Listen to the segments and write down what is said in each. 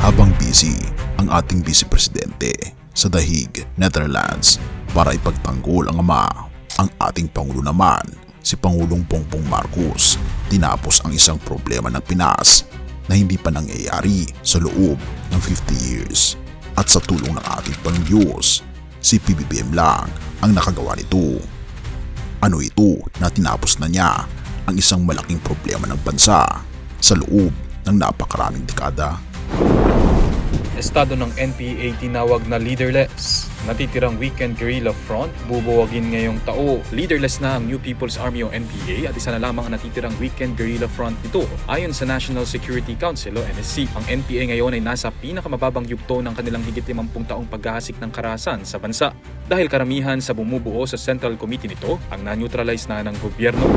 Habang busy ang ating Vice Presidente sa The Hague, Netherlands para ipagtanggol ang ama, ang ating Pangulo naman, si Pangulong Bongbong Marcos, tinapos ang isang problema ng Pinas na hindi pa nangyayari sa loob ng 50 years. At sa tulong ng ating Pangdiyos, si PBBM lang ang nakagawa nito. Ano ito na tinapos na niya ang isang malaking problema ng bansa sa loob ng napakaraming dekada. Estado ng NPA tinawag na leaderless. Natitirang weekend guerrilla front, bubuwagin ngayong tao. Leaderless na ang New People's Army o NPA at isa na lamang ang natitirang weekend guerrilla front nito. Ayon sa National Security Council o NSC, ang NPA ngayon ay nasa pinakamababang yugto ng kanilang higit 50 taong paghahasik ng karahasan sa bansa. Dahil karamihan sa bumubuo sa Central Committee nito ang na-neutralize na ng gobyerno.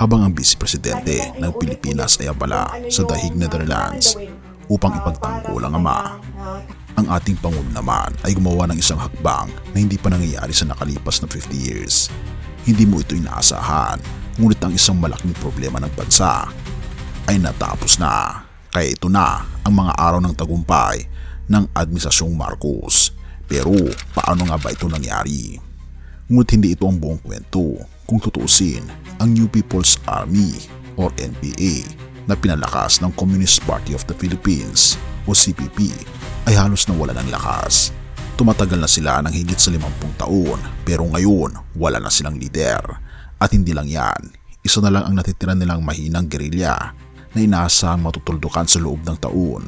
Habang ang Vice Presidente ng Pilipinas ay abala sa The Hague, Netherlands upang ipagtanggol ang ama, ang ating Pangulo naman ay gumawa ng isang hakbang na hindi pa nangyayari sa nakalipas na 50 years. Hindi mo ito inaasahan, ngunit ang isang malaking problema ng bansa ay natapos na. Kaya ito na ang mga araw ng tagumpay ng Administrasyong Marcos. Pero paano nga ba ito nangyari? Ngunit hindi ito ang buong kwento. Kung tutuusin, ang New People's Army or NPA na pinalakas ng Communist Party of the Philippines o CPP ay halos nawala ng lakas. Tumatagal na sila ng higit sa 50 taon pero ngayon wala na silang leader. At hindi lang yan, isa na lang ang natitira nilang mahinang gerilya na inaasahang matutuldukan sa loob ng taon.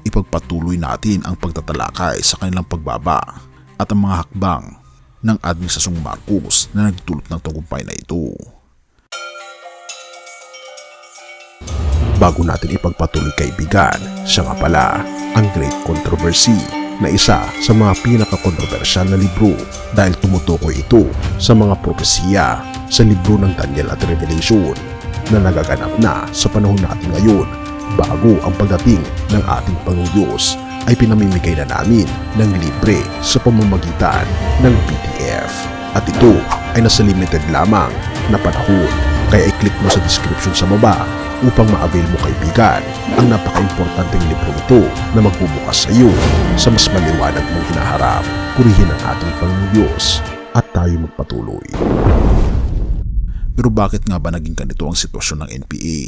Ipagpatuloy natin ang pagtatalakay sa kanilang pagbaba at ang mga hakbang ng Administrasyong Marcos na nagdulot ng tagumpay na ito. Bago natin ipagpatuloy kaibigan, siya nga pala ang Great Controversy na isa sa mga pinaka-kontrobersyal na libro dahil tumutukoy ito sa mga propesiya sa libro ng Daniel at Revelation na nagaganap na sa panahon natin ngayon bago ang pagdating ng ating Panginoong Diyos ay pinamimigay na namin ng libre sa pamamagitan ng PDF. At ito ay nasa limited lamang na panahon. Kaya i-click mo sa description sa baba upang ma-avail mo kaibigan ang napaka-importanteng libro ito na magbubukas sa iyo sa mas maliwanag mong hinaharap. Purihin ang ating Panginoong Diyos at tayo magpatuloy. Pero bakit nga ba naging ganito ang sitwasyon ng NPA?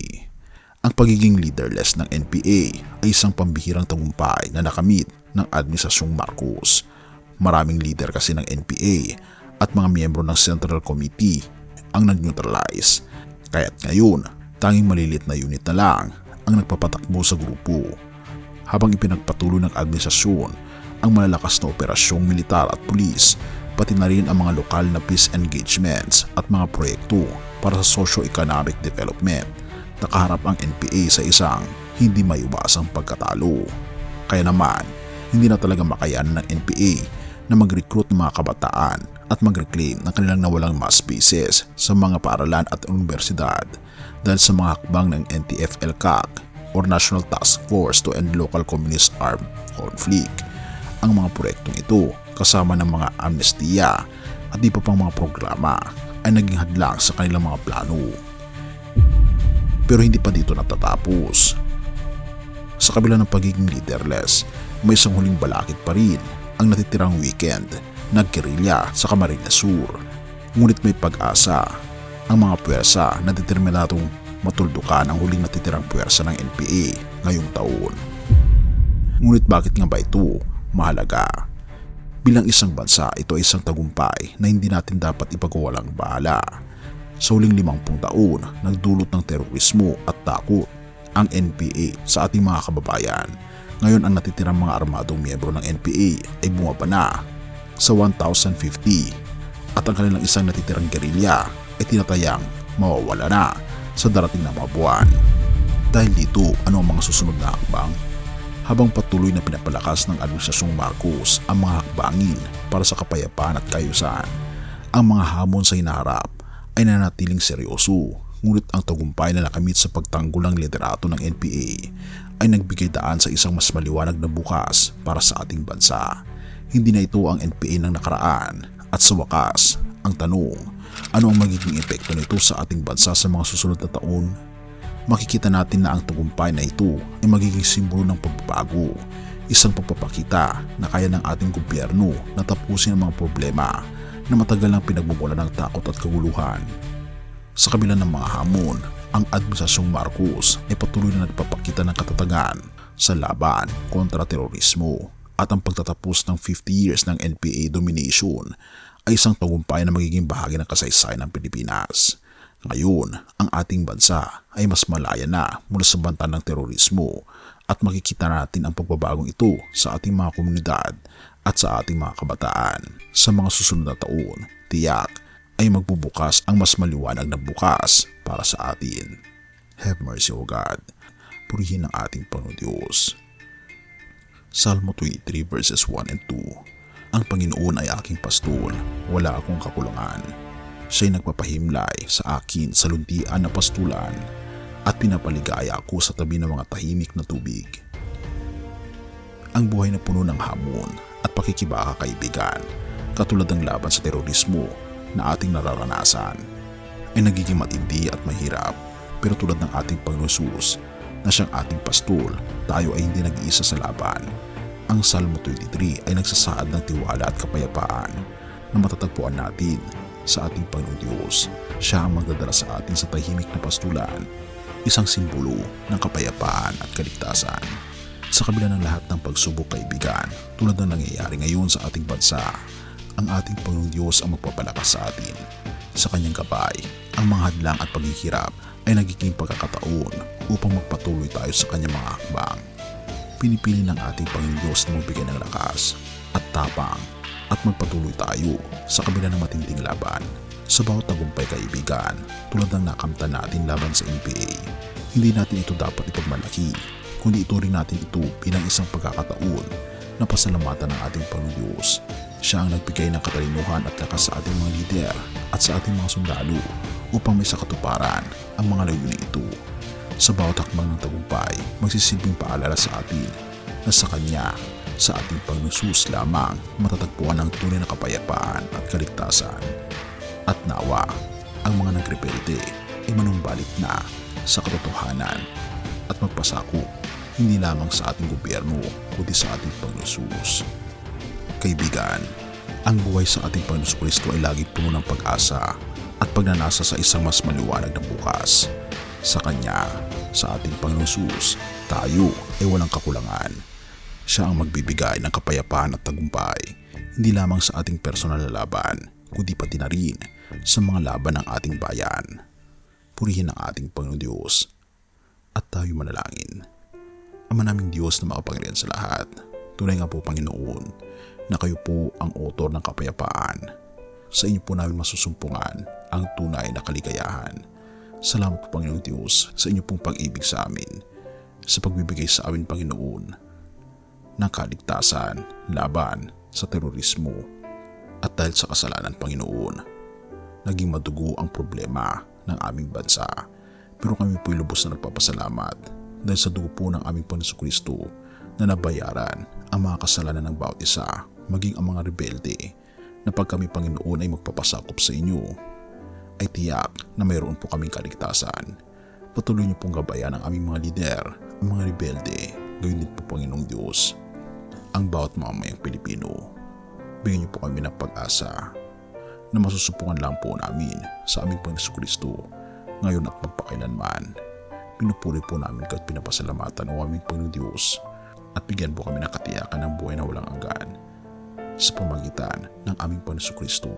Ang pagiging leaderless ng NPA ay isang pambihirang tagumpay na nakamit ng Administrasyong Marcos. Maraming leader kasi ng NPA at mga miyembro ng Central Committee ang nag-neutralize. Kaya't ngayon, tanging malilit na unit na lang ang nagpapatakbo sa grupo. Habang ipinagpatuloy ng administrasyon ang malalakas na operasyong militar at pulis, pati na rin ang mga lokal na peace engagements at mga proyekto para sa socio-economic development, nakaharap ang NPA sa isang hindi maiwasang pagkatalo. Kaya naman, hindi na talaga makayanan ng NPA na mag-recruit ng mga kabataan at mag-reclaim ng kanilang nawalang mass bases sa mga paaralan at universidad dahil sa mga hakbang ng NTF-ELCAC or National Task Force to End Local Communist Armed Conflict. Ang mga proyektong ito kasama ng mga amnestiya at iba pang mga programa ay naging hadlang sa kanilang mga plano. Pero hindi pa dito natatapos. Sa kabila ng pagiging leaderless, may isang huling balakid pa rin ang natitirang weekend na gerilya sa Camarines Sur. Ngunit may pag-asa ang mga puwersa na determinadong matuldukan ang huling natitirang puwersa ng NPA ngayong taon. Ngunit bakit nga ba ito mahalaga? Bilang isang bansa, ito ay isang tagumpay na hindi natin dapat ipagwawalang bahala. Sa huling 50 taon, nagdulot ng terorismo at takot ang NPA sa ating mga kababayan. Ngayon ang natitirang mga armadong miyembro ng NPA ay bumaba na sa 1,050 at ang kanilang isang natitirang gerilya ay tinatayang mawawala na sa darating na mga buwan. Dahil dito, ano ang mga susunod na hakbang? Habang patuloy na pinapalakas ng Administrasyong Marcos ang mga hakbangin para sa kapayapaan at kaayusan, ang mga hamon sa hinaharap ay nanatiling seryoso, ngunit ang tagumpay na nakamit sa pagtanggol ng liderato ng NPA ay nagbigay daan sa isang mas maliwanag na bukas para sa ating bansa. Hindi na ito ang NPA ng nakaraan at sa wakas Ang tanong, ano ang magiging epekto nito sa ating bansa sa mga susunod na taon? Makikita natin na ang tagumpay na ito ay magiging simbolo ng pagbabago, isang pagpapakita na kaya ng ating gobyerno na tapusin ang mga problema na matagal nang pinagmumula ng takot at kaguluhan. Sa kabila ng mga hamon, ang Administrasyong Marcos ay patuloy na nagpapakita ng katatagan sa laban kontra terorismo, at ang pagtatapos ng 50 years ng NPA domination ay isang tagumpay na magiging bahagi ng kasaysayan ng Pilipinas. Ngayon, ang ating bansa ay mas malaya na mula sa banta ng terorismo, at makikita natin ang pagbabagong ito sa ating mga komunidad at sa ating mga kabataan. Sa mga susunod na taon, tiyak ay magbubukas ang mas maliwanag na bukas para sa atin. Have mercy, O God. Purihin ang ating Panginoon Diyos. Salmo 23 verses 1 and 2. Ang Panginoon ay aking pastol, wala akong kakulangan. Siya'y nagpapahimlay sa akin sa luntian na pastulan, at pinapaligaya ako sa tabi ng mga tahimik na tubig. Ang buhay na puno ng hamon at pakikibaka, kaibigan, katulad ng laban sa terorismo na ating nararanasan, ay nagiging matindi at mahirap. Pero tulad ng ating Panginoon Jesus na siyang ating pastol, tayo ay hindi nag-iisa sa laban. Ang Salmo 23 ay nagsasaad ng tiwala at kapayapaan na matatagpuan natin sa ating Panginoon Diyos. Siya ang magdadala sa atin sa tahimik na pastulan, isang simbolo ng kapayapaan at kaligtasan. Sa kabila ng lahat ng pagsubok, kaibigan, tulad ng nangyayari ngayon sa ating bansa, ang ating Panginoon Diyos ang magpapalakas sa atin. Sa kanyang gabay, ang mga hadlang at paghihirap ay nagiging pagkakataon upang magpatuloy tayo sa kanyang mga hakbang. Pinipili ng ating Panginoon Diyos na magbigay ng lakas at tapang at magpatuloy tayo sa kabila ng matinding laban. Sa bawat tagumpay, kaibigan, tulad ng nakamtan natin laban sa NPA, hindi natin ito dapat ipagmalaki, kundi ituring natin ito bilang isang pagkakataon na pasalamatan ng ating Panginoon Diyos. Siya ang nagbigay ng katalinuhan at lakas sa ating mga lider at sa ating mga sundalo upang may sakatuparan ang mga layunin ito. Sa bawat hakbang ng tagumpay, magsisilbing paalala sa atin na sa Kanya, sa ating Panginoon Jesus lamang matatagpuan ang tunay na kapayapaan at kaligtasan. At nawa, ang mga nagrebelde ay manumbalik na sa katotohanan at magpasakop hindi lamang sa ating gobyerno kundi sa ating Panginoon Jesus. Kaibigan, ang buhay sa ating Panginoon Kristo ay lagi puno ng pag-asa at pagnanasa sa isang mas maliwanag na bukas. Sa Kanya, sa ating Panginoon Jesus, tayo ay walang kakulangan. Siya ang magbibigay ng kapayapaan at tagumpay, hindi lamang sa ating personal na laban, kundi pati na rin sa mga laban ng ating bayan. Purihin ang ating Panginoon Diyos at tayo manalangin. Ama naming Diyos na makapangyarihan sa lahat, tunay nga po, Panginoon, na kayo po ang author ng kapayapaan. Sa inyo po namin masusumpungan ang tunay na kaligayahan. Salamat po, Panginoon Diyos, sa inyo pong pag-ibig sa amin, sa pagbibigay sa amin, Panginoon, ng kaligtasan laban sa terorismo. At dahil sa kasalanan, Panginoon, naging madugo ang problema ng aming bansa. Pero kami po'y lubos na nagpapasalamat dahil sa dugo po ng aming Panginoon Kristo na nabayaran ang mga kasalanan ng bawat isa, maging ang mga rebelde, na pag kami, Panginoon, ay magpapasakop sa inyo, ay tiyak na mayroon po kaming kaligtasan. Patuloy niyo pong gabayan ang aming mga lider, ang mga rebelde, gayon din po, Panginoong Diyos, ang bawat mamamayang Pilipino. Bigyan niyo po kami ng pag-asa na masusupungan lang po namin sa aming Panginoon Kristo ngayon at magpakailanman. Pinupuri po namin at pinapasalamatan ng aming Panginoon Diyos at bigyan po kami ng katiyakan ng buhay na walang hanggan sa pamagitan ng aming Panginoon Kristo.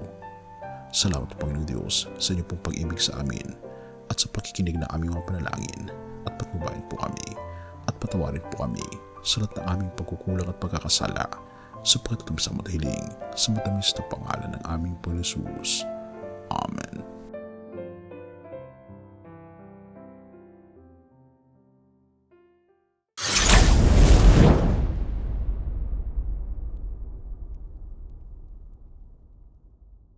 Salamat po, Panginoon Diyos, sa inyong pong pag-ibig sa amin at sa pakikinig ng aming mga panalangin, at patnubayan po kami at patawarin po kami sa lahat ng aming pagkukulang at pagkakasala, sapagkat kami sa madahiling sa matamis na pangalan ng aming Panginoon Jesus. Amen.